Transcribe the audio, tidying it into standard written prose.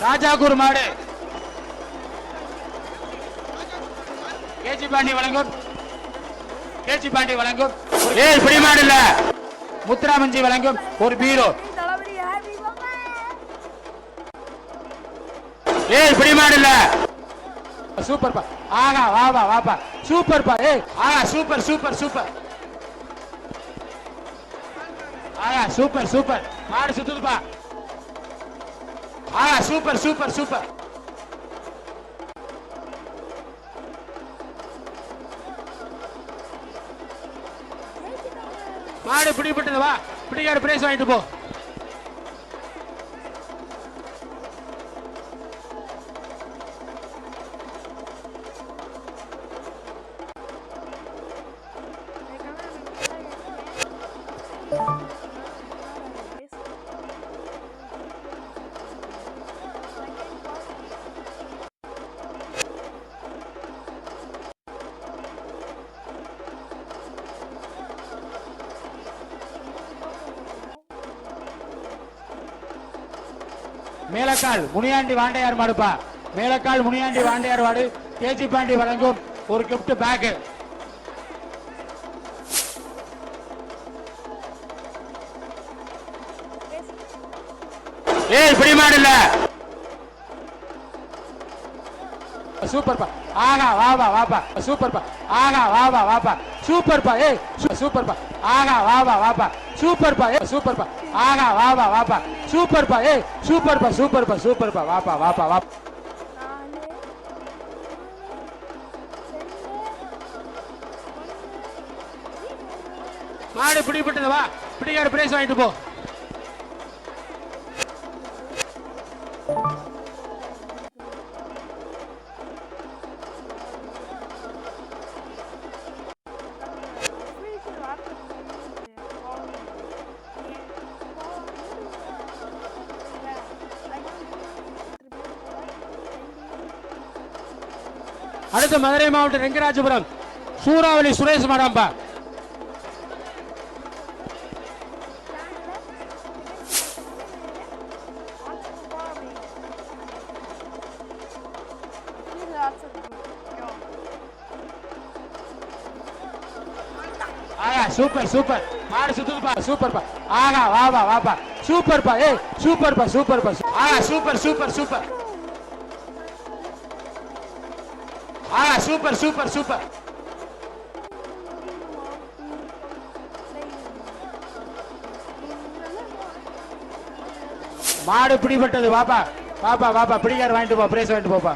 ராஜாக்கூர் மாடு கேஜி பாண்டி வழங்கும் ஏய் பிடி மாடு இல்ல முத்துராமஞ்சி வழங்கும் ஒரு பீரோ ஏய் பிடி மாடு இல்ல சூப்பர் பா ஆகா வாப்பா சூப்பர் பா ஏய் ஆகா சூப்பர் ஆகா சூப்பர் மாடு சுத்துதுப்பா ஆகா சூப்பர் மாடு பிடிபட்டது வா பிடிக்காரு பிரைஸ் வாங்கிட்டு போ மேலக்கால் முனியாண்டி வாண்டையார் மாடுப்பா மேலக்கால் முனியாண்டி வாண்டையார் மாடு கேஜி பாண்டி வழங்கும் ஒரு கிஃப்ட் பேக் ஏய் பிடி மாடு இல்ல சூப்பர் பா ஆகா வாப்பா சூப்பர் பா ஆகா வாப்பா சூப்பர் பா ஏய் சூப்பர் பா ஆகா வாப்பா சூப்பர் பா ஏய் சூப்பர் பா ஆகா வாப்பா சூப்பர் பா ஏய் சூப்பர் பா வாப்பா மாடு பிடிபட்டது வா பிடிக்காரு பிரைஸ் வாங்கிட்டு போ அடுத்து மதுரை மாவட்டம் ரெங்கராஜபுரம் சூறாவளி சுரேஷ் மாடாம்பா சூப்பர் மாடு சுத்துதுப்பா சூப்பர் பா ஆகா வாப்பா சூப்பர் பா ஏய் சூப்பர் பா ஆகா சூப்பர் ஆகா சூப்பர் மாடு பிடிபட்டது வாப்பா பிடிக்காரு வாங்கிட்டு போ பிரைஸ் வாங்கிட்டு போப்பா